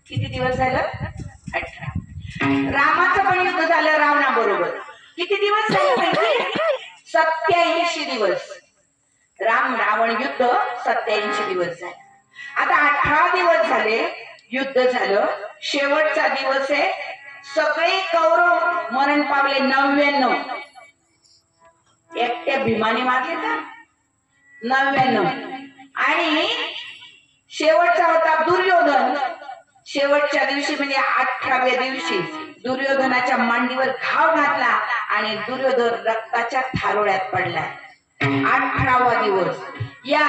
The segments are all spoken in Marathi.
किती दिवस झालं? 18. रामाचं पण युद्ध झालं रावणाबरोबर. किती दिवस झाले माहिती? 87 दिवस. राम रावण युद्ध 87 दिवस झाले. आता 18 दिवस झाले युद्ध झालं. शेवटचा दिवस आहे. सगळे कौरव मरण पावले 99. एकट्या भीमाने मारले का 99. आणि शेवटचा होता दुर्योधन. शेवटच्या दिवशी म्हणजे 18व्या दिवशी दुर्योधनाच्या मांडीवर घाव घातला आणि दुर्योधन रक्ताच्या थारोळ्यात पडला. 18वा दिवस. या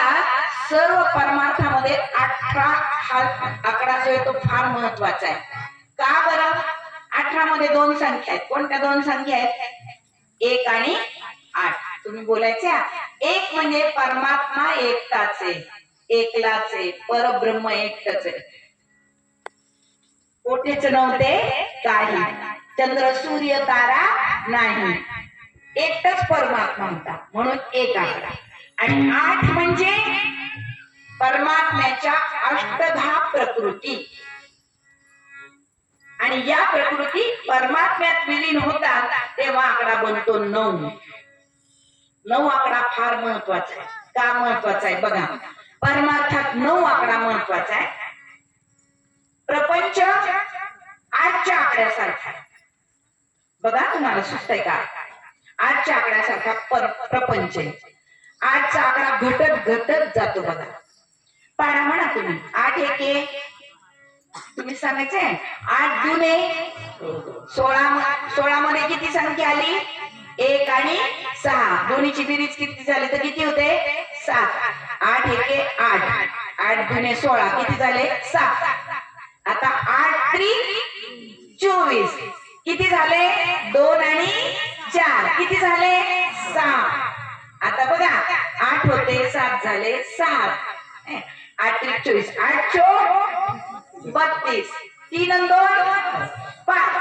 सर्व परमार्थामध्ये 18 हा आकडा जो आहे तो फार महत्वाचा आहे. का बरं? 18 मध्ये 2 संख्या आहेत. कोणत्या 2 संख्या आहेत? 1 आणि 8. तुम्ही बोलायच्या. 1 म्हणजे परमात्मा एकटाच आहे, एकलाच आहे, परब्रह्म एकटाच आहे. कोठेच नव्हते काही, चंद्र सूर्य तारा नाही, एकटाच परमात्मा होता, म्हणून 1 आकडा. आणि 8 म्हणजे परमात्म्याच्या अष्टधा प्रकृती. आणि या प्रकृती परमात्म्यात विलीन होतात तेव्हा आकडा बनतो 9. 9 आकडा फार महत्वाचा आहे. का महत्वाचा आहे बघा. परमार्थात 9 आकडा महत्वाचा आहे. प्रपंच 8च्या आकड्यासारखा बघा. तुम्हाला सुचतंय का? 8च्या आकड्यासारखा प्रपंच आहे. 8चा आकडा घटत घटत जातो बघा. पाडा म्हणा तुम्ही. 8 1 तुम्ही सांगायचे. 8 दुने 16 मध्ये किती संख्या आली? 1 आणि 6. दोन्हीची बेरीज किती झाली तर किती होते? 7. 8 1 8. 8 दुने 16 किती झाले? 7. आता 8 त्रिक 24 किती झाले? 2 आणि 4 किती झाले? 6. आता बघा 8 होते 7 झाले 7. 8 त्रिक 24. 8 चोक 32. 3 आणि 2 5.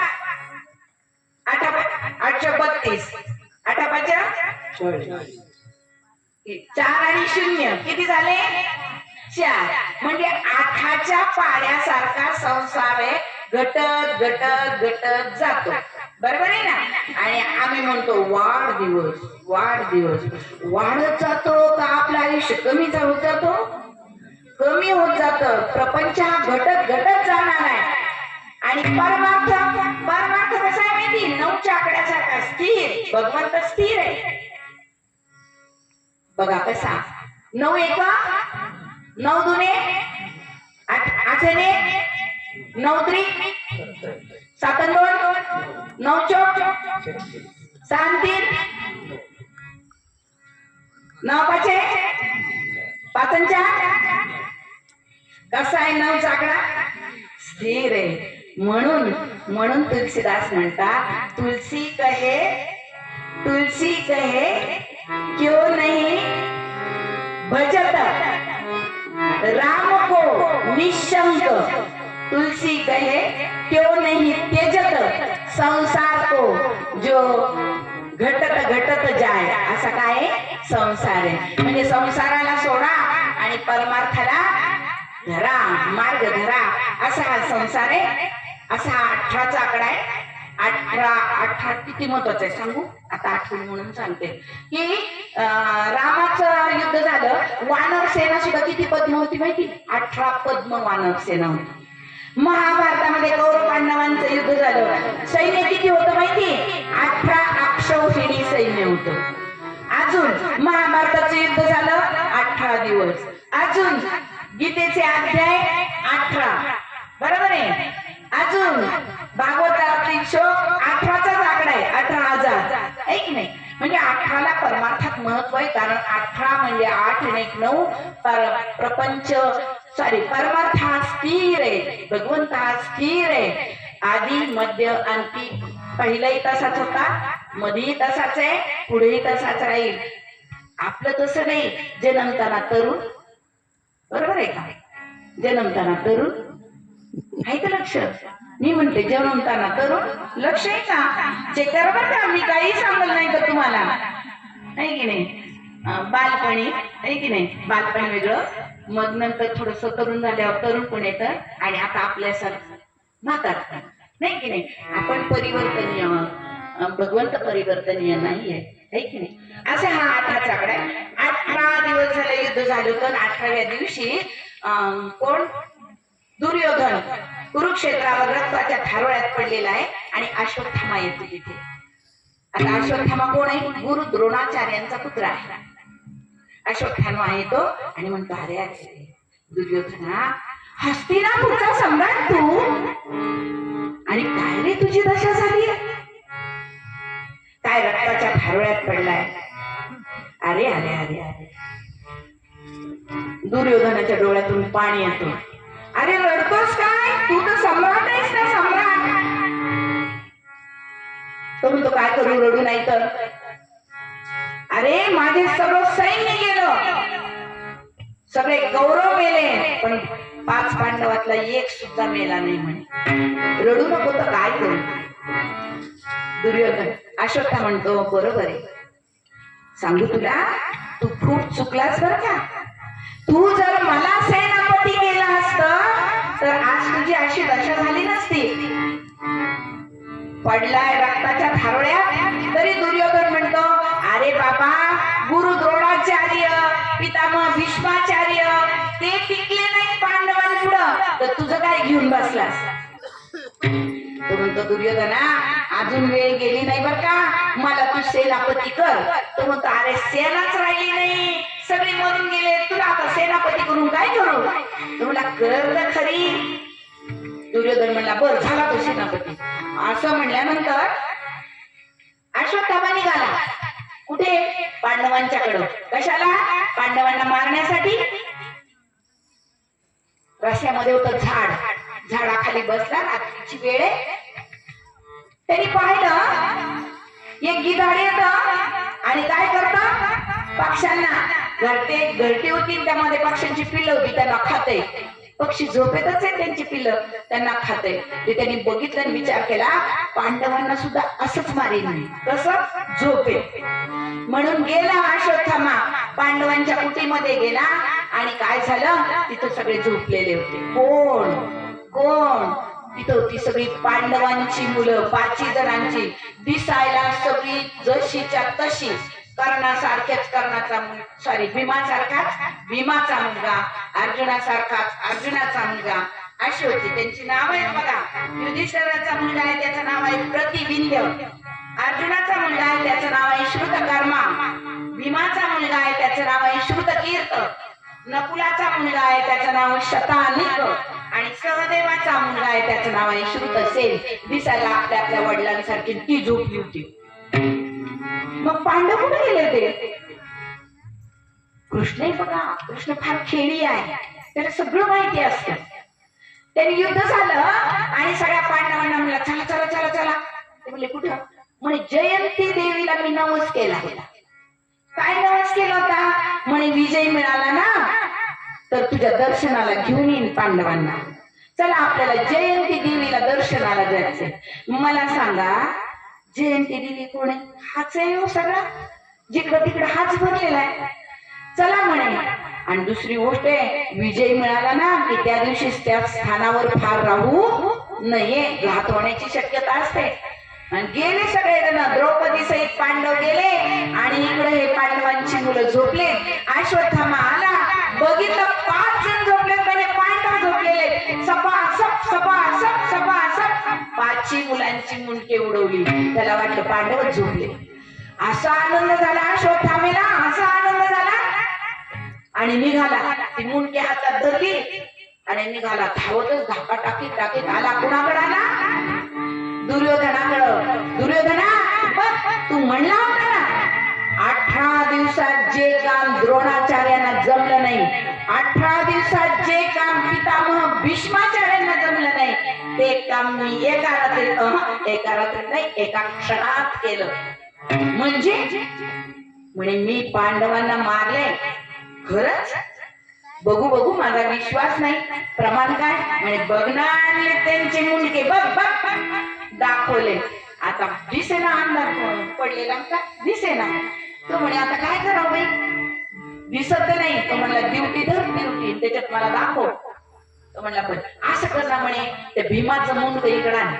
8 चोक 32. 8 5 4 आणि 0 किती झाले? 4. म्हणजे 8च्या पाड्यासारखा संसार आहे. घटत घटत घटत जातो. बरोबर आहे ना? आणि आम्ही म्हणतो वाढदिवस वाढदिवस. वाढत जातो का आपलं आयुष्य कमी होत जातो? कमी होत जात. प्रपंच हा घटत घटत जाणार आहे. आणि परमार्थ कसा आहे माहिती? 9च्या आकड्यासारखा स्थिर. भगवंत स्थिर आहे बघा कसा. 9 1 9 दुने 8 ने 9 त्रिक 7 आणि 2 9 चोक 6 आणि 3 9 5 5 आणि 4. कसा आहे 9चा आकडा? स्थिर आहे. म्हणून तुलसीदास म्हणतात तुलसी कहे क्यों नहीं भजत राम को निशंक. तुलसी कहे क्यों नहीं त्यजत संसार को जो घटत घटत जाय. असा काय संसार आहे. म्हणजे संसाराला सोडा आणि परमार्थाला धरा, मार्ग धरा, असा हा संसार आहे. असा 18चा आकडा आहे. 18 किती महत्वाचा आहे सांगू? आता आठवण म्हणून सांगते की रामाचं युद्ध झालं. वानर सेना सुद्धा किती पद्म होती माहिती? 18 पद्म वानर सेना होती. महाभारतामध्ये कौरव पांडवांचं युद्ध झालं. सैन्य किती होतं माहिती? 18 अक्षौहिणी सैन्य होतं. अजून महाभारताचं युद्ध झालं 18 दिवस. अजून गीतेचे अध्याय 18. बरोबर आहे. अजून भागवतातील श्लोक 18चाच आकडा आहे. 18,000 आहे की नाही? म्हणजे 18ला परमार्थात महत्व आहे. कारण 18 म्हणजे 8 आणि 1 9. प्रपंच परमार्थ हा स्थिर आहे. भगवंत हा स्थिर आहे. आधी मध्य अंती. पहिलाही तसाच होता, मध्येही तसाच आहे, पुढेही तसाच राहील. आपलं तसं नाही. जन्मताना तरुण. बरोबर आहे का? जन्मताना तरुण आहे का? लक्ष. मी म्हणते जन्मताना तरुण. लक्ष आहे का? चेक करा बरं का. मी काही सांगत नाही का तुम्हाला? आहे की नाही? बालपणी आहे की नाही? बालपण वेगळं मग नंतर थोडस तरुण झाल्यावर तरुण पण येतं आणि आता आपल्यासारखं म्हातारपण, नाही की नाही? आपण परिवर्तनीय, भगवंत परिवर्तनीय नाहीये, है की नाही? असे हा 18चा आकडा आहे. 18 दिवस झाले युद्ध झालं होतं. 18व्या दिवशी कोण? दुर्योधन कुरुक्षेत्रावर रक्ताच्या धारोळ्यात पडलेला आहे आणि अश्वत्थामा येतो तिथे. आता अश्वत्थामा कोण आहे? गुरु द्रोणाचार्यांचा पुत्र आहे. अश्वत्थामा येतो आणि म्हणतो, अरे अरे दुर्योधना, हस्तिनापूरचा सम्राट तू, आणि काय रे तुझी दशा झाली? काय रक्ताच्या धारोळ्यात पडलाय? अरे अरे अरे अरे, दुर्योधनाच्या डोळ्यातून पाणी येतो. अरे रडतोस काय? तू तर सम्राट आहेस ना, सम्राट. तो म्हणतो, काय करू, रडू नाही तर? अरे माझे सगळं सैन्य गेलं, सगळे कौरव मेले, पण 5 पांडवातला एक सुद्धा मेला नाही म्हणे. रडू नको तर काय करू? दुर्योधन. अश्वत्थामा म्हणतो, बरोबर आहे, सांगू तुला, तू खूप चुकलास बर का. तू जर मला सेनापती केला असत तर आज तुझी अशी दशा झाली नसती. पडलाय रक्ताच्या धारोळ्यात तरी दुर्योधन म्हणतो, अरे बाबा, गुरु द्रोणाचार्य, पितामह भीष्माचार्य ते टिकले नाही पांडवांपुढं, तर तुझं काय घेऊन बसलास? तो म्हणतो, दुर्योधना, अजून वेळ गेली नाही बर का, मला तू सेनापती कर. तो म्हणतो, अरे सेनाच राहिली नाही, सगळे मरून गेले, तुला आता सेनापती करून काय करू? तो म्हणला, कर तर खरी. दुर्योधन म्हणला, बर झाला तो सेनापती. असं म्हणल्यानंतर अश्वत्थामा निघाला. कुठे? पांडवांच्याकडं. कशाला? पांडवांना मारण्यासाठी. रस्त्यामध्ये होतं झाड, झाडाखाली बसला, रात्रीची वेळ आहे. त्यांनी पाहिलं एक गिधाड येत आणि काय करत? पक्ष्यांना, घरटे होती, त्यामध्ये पक्ष्यांची पिल्लं होती, त्यांना खाते. पक्षी झोपेतच आहे, त्यांची पिल्लं त्यांना खाते. ते त्यांनी बघितलं आणि विचार केला, पांडवांना सुद्धा असंच मारेल मी, कसं? झोपेत. म्हणून गेला अश्वत्थामा, पांडवांच्या कुटीमध्ये गेला आणि काय झालं? तिथं सगळे झोपलेले होते. कोण कोण? तिथं होती सगळी पांडवांची मुलं, 5 जणांची, दिसायला सगळी जशीच्या तशी, कर्णासारख्याच कर्णाचा, सॉरी भीमासारखाच भीमाचा मुलगा, अर्जुनासारखाच अर्जुनाचा मुलगा, अशी होती. त्यांची नाव आहेत बघा. युधिष्ठिराचा मुलगा आहे, त्याचं नाव आहे प्रतिविंध्य. अर्जुनाचा मुलगा आहे, त्याचं नाव आहे श्रुतकर्मा. भीमाचा मुलगा आहे, त्याचं नाव आहे श्रुतकीर्त. नकुलाचा मुलगा आहे, त्याचं नाव शतानिक. आणि सहदेवाचा मुलगा आहे, त्याचं नाव आहे श्रुतसेन. दिसायला आपल्या वडिलांसारखी ती झोपली होती. मग पांडव कुठे गेले ते? कृष्ण बघा, कृष्ण फार खेळी आहे, त्याला सगळं माहिती असतं. त्यांनी युद्ध झालं आणि सगळ्या पांडवांना म्हणलं, चला चला चला चला. ते म्हणले, कुठं? म्हणे, जयंती देवीला मी नवस केला होता. काय नवस केला होता? म्हणे, विजय मिळाला ना तर तुझ्या दर्शनाला घेऊन येईन पांडवांना. चला आपल्याला जयंती देवीला दर्शनाला जायचंय. मला सांगा, जयंती देवी कोण आहे? हाच आहे हो सगळा, जिकडं तिकडं हाच भरलेला आहे. चला म्हणे. आणि दुसरी गोष्ट आहे, विजय मिळाला ना की त्या दिवशी त्या स्थानावर फार राहू नये, घात होण्याची शक्यता असते. आणि गेले सगळेजण, द्रौपदी सहित पांडव गेले आणि इकडे हे पांडवांची मुलं झोपले. अश्वत्थामा आला, बघितलं 5 जण झोपले, त्याने पांडव झोपलेले. सपासप सपासप सपासप 5 मुलांची मुंडके उडवली. त्याला वाटलं पांडवच झोपले. असा आनंद झाला अश्वत्थामेला, असा आनंद झाला. आणि निघाला, ती मुंडके हातात धरली आणि निघाला धावतच, धापा टाकीत टाकीत आला. कुणाकडे आला? दुर्योधनाकडं. दुर्योधना, तू म्हणला होता ना 18 दिवसात जे काम द्रोणाचार्यांना जमलं नाही, 18 दिवसात जे काम पितामह भीष्माचार्यांना जमलं नाही, ते काम मी एका रात्रीत नाही, एका क्षणात केलं. म्हणजे म्हणे, मी पांडवांना मारले खरंच? बघू बघू, माझा विश्वास नाही. प्रमाण काय? म्हणे, बघणार आणले त्यांचे मुंडके, बघ बघ दाखवले. आता दिसेना, अंधार पडलेला का दिसेना. तो म्हणे, आता काय करावं बाई? दिसत नाही. तो म्हणला ड्युटी धर ड्युटी, त्याच्यात मला दाखव. तो म्हणला पण असं कसा म्हणे. ते भीमाचं मुंडक इकडं आण.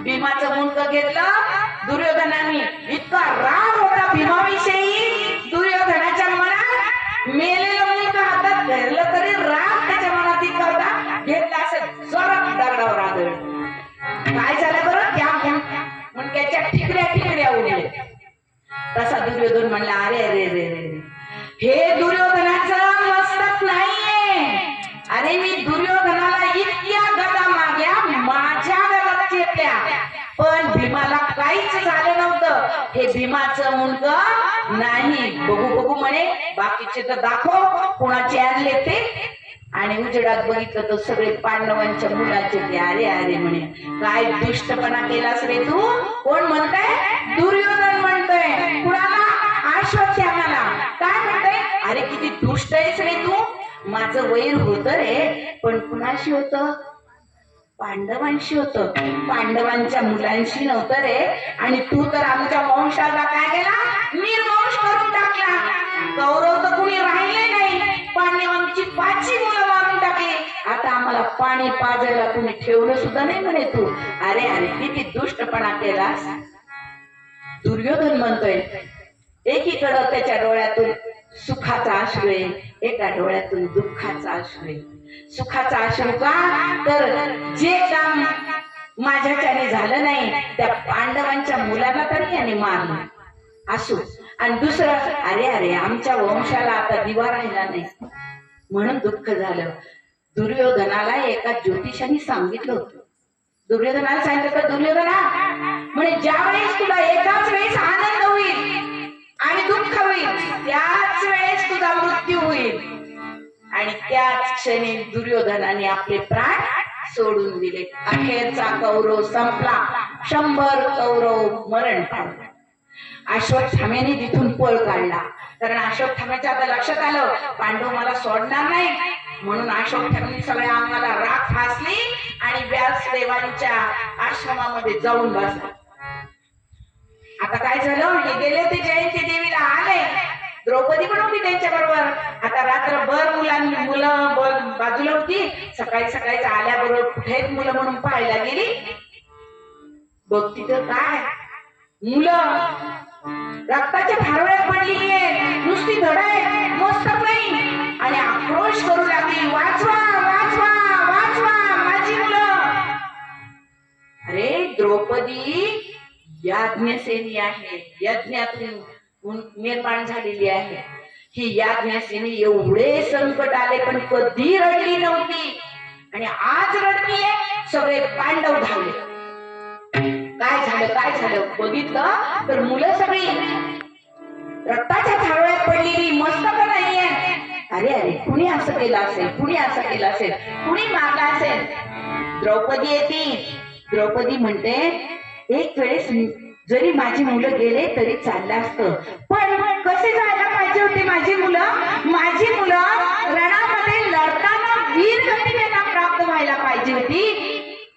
भीमाचं मुंडक घेतलं दुर्योधनाने. इतका राग होता भीमाविषयी दुर्योधनाच्या मनात. मेलेलं मुंडक हातात धरलं तरी राग त्याच्या मनात इतका होता. घेतला असं जोरात दगडावर आदळलं. काय झालं बरं, त्या मुंडक्याच्या ठिकऱ्या उडल्या. तसा दुर्योधन म्हणला अरे रे रे रे, हे दुर्योधनाचं मस्तक नाहीये. अरे मी दुर्योधनाला इतक्या गदा मारल्या, माझ्या गदात घेतल्या, पण भीमाला काहीच झालं नव्हतं. हे भीमाचं मुंडक नाही. बघू म्हणे, बाकीचे तर दाखव कुणाचे आणले ते. आणि उजेडात बघितलं तर सगळे पांडवांच्या मुलाचे ते. अरे अरे म्हणे, काय दुष्टपणा केलास रे तू. कोण म्हणताय? दुर्योधन म्हणतोय. कुणाला? अश्वत्थाम्याला. काय म्हणतोय? अरे किती दुष्ट आहेस रे तू. माझं वैर होत रे, पण कुणाशी होत? पांडवांशी होत. पांडवांच्या मुलांशी नव्हतं रे. आणि तू तर आमच्या वंशाला काय केला? निर्वंश करून टाकला. कौरव तर कुणी राहिले नाही. पांडवांची 5 मुलं मारून टाकली. आता आम्हाला पाणी पाजायला कुणी ठेवलं सुद्धा नाही म्हणे तू. अरे अरे किती दुष्टपणा केलास. दुर्योधन म्हणतोय. एकीकडं त्याच्या डोळ्यातून सुखाचा अश्रू आहे, एका डोळ्यातून दुःखाचा अश्रू आहे. सुखाचा अश्रू का? तर जे काम माझ्याच्याने झालं नाही त्या पांडवांच्या मुलाला तरी याने मारलं असू. आणि दुसरं, अरे अरे आमच्या वंशाला आता दिवा राहिला नाही म्हणून दुःख झालं. दुर्योधनाला एका ज्योतिषाने सांगितलं होतं. दुर्योधनाला सांगितलं का, दुर्योधना म्हणे ज्या वेळेस तुला एकाच वेळेस आनंद होईल आणि दुःख होईल, त्याच वेळेस तुझा मृत्यू होईल. आणि त्याच क्षणी दुर्योधनाने आपले प्राण सोडून दिले. अखेरचा कौरव संपला. 100 कौरव मरण पावले. अश्वत्थाम्याने तिथून पळ काढला. कारण अश्वत्थाम्याच्या आता लक्षात आलं पांडव मला सोडणार नाही. म्हणून अश्वत्थाम्याने सगळ्या अंगाला राख फासली आणि व्यासदेवांच्या आश्रमामध्ये जाऊन बसला. आता काय झालं, हे गेले ते जयंती देवीला आले. द्रौपदी पण होती त्यांच्या बरोबर. आता रात्रभर मुलं बाजूला होती. सकाळी आल्याबरोबर कुठे मुलं म्हणून पाहायला गेली. बघ तिथं काय, मुलं रक्ताच्या धारवळ्यात पडलेली आहे. नुसती धड आहे, मस्तक नाही. आणि आक्रोश करू लागली, वाचवा वाचवा वाचवा माझी मुलं. अरे द्रौपदी याज्ञसेनी आहे, यज्ञातून निर्माण झालेली आहे. ही याज्ञसेनी एवढे संकट आले पण कधी रडली नव्हती. आणि आज रडलीये. सगळे पांडव धावले. काय झालं बघितलं तर मुलं सगळी रक्ताच्या थारोळ्यात पडलेली, मस्तक नाहीये. अरे अरे कुणी असं केलं असेल, कुणी मारला असेल. द्रौपदी येते. द्रौपदी म्हणते एक वेळेस जरी माझी मुलं गेले तरी चाललं असतं, पण कसे जायला पाहिजे होते माझी मुलं रणामध्ये लढताना वीर गती त्यांना प्राप्त व्हायला पाहिजे होती.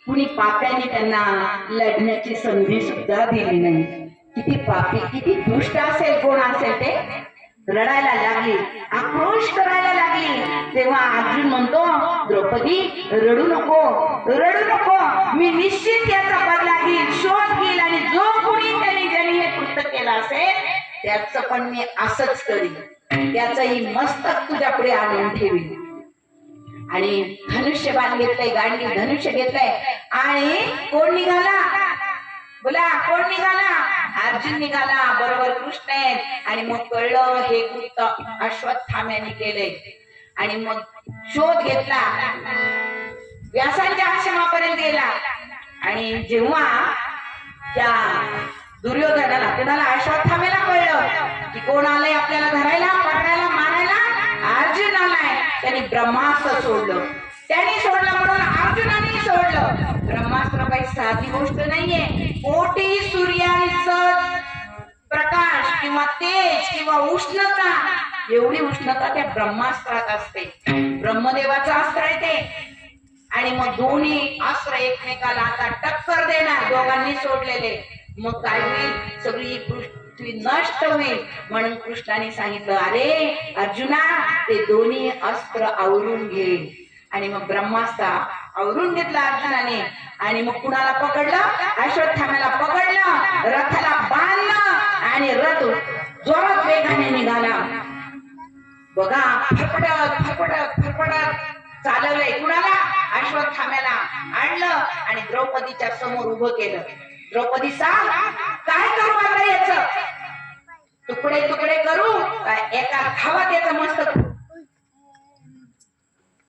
कुणी पाप्याने त्यांना लढण्याची संधी सुद्धा दिली नाही. किती पापी, किती दुष्ट असेल, कोण असेल ते. रडायला लागली, आक्रोश करायला लागली. तेव्हा अर्जुन म्हणतो, द्रौपदी रडू नको, मी निश्चित याचा बदला घेईल, शोध घेईल. आणि जो कोणी ज्यांनी हे कृत्य केलं असेल त्याचं पण मी असंच करीन. त्याचंही मस्तक तुझ्या पुढे आणून ठेवीन. आणि धनुष्यबाण घेतलंय, गांडी धनुष्य घेतलंय. आणि कोण निघाला, बोला कोण निघाला? अर्जुन निघाला, बरोबर कृष्ण आहेत. आणि मग कळलं हे कृत्य अश्वत्थाम्याने केले. आणि मग शोध घेतला, व्यासांच्या आश्रमापर्यंत गेला. आणि जेव्हा त्या दुर्योधनाला कोणाला अश्वत्थाम्याला कळलं की कोण आलंय आपल्याला धरायला, पकडायला, मारायला, अर्जुन आलाय. त्यांनी ब्रह्मास्त्र सोडलं. म्हणून अर्जुनाने सोडलं. ब्रह्मास्त्र काही साधी गोष्ट नाहीये. कोटी सूर्यांचं प्रकाश किंवा तेज किंवा उष्णता, एवढी उष्णता त्या ब्रह्मास्त्रात असते. ब्रह्मदेवाचं अस्त्र आहे ते. आणि मग दोन्ही अस्त्र एकमेकाला आता टक्कर देणार, दोघांनी सोडलेले. मग काय होईल, सगळी पृथ्वी नष्ट होईल. म्हणून कृष्णाने सांगितलं, अरे अर्जुना, ते दोन्ही अस्त्र आवरून घे. आणि मग ब्रह्मास्त्र आवरून घेतला अर्जुनाने. आणि मग कुणाला पकडलं? अश्वत्थाम्याला पकडलं, रथाला बांधलं आणि रथ जोरात वेगाने निघाला. बघा, फरफडत फरफडत फरफडत चालवलंय. कुणाला? अश्वत्थाम्याला आणलं आणि द्रौपदीच्या समोर उभं केलं. द्रौपदी, सांग, काय करू आता याचं? तुकडे तुकडे करू, एका धावात याचं मस्तक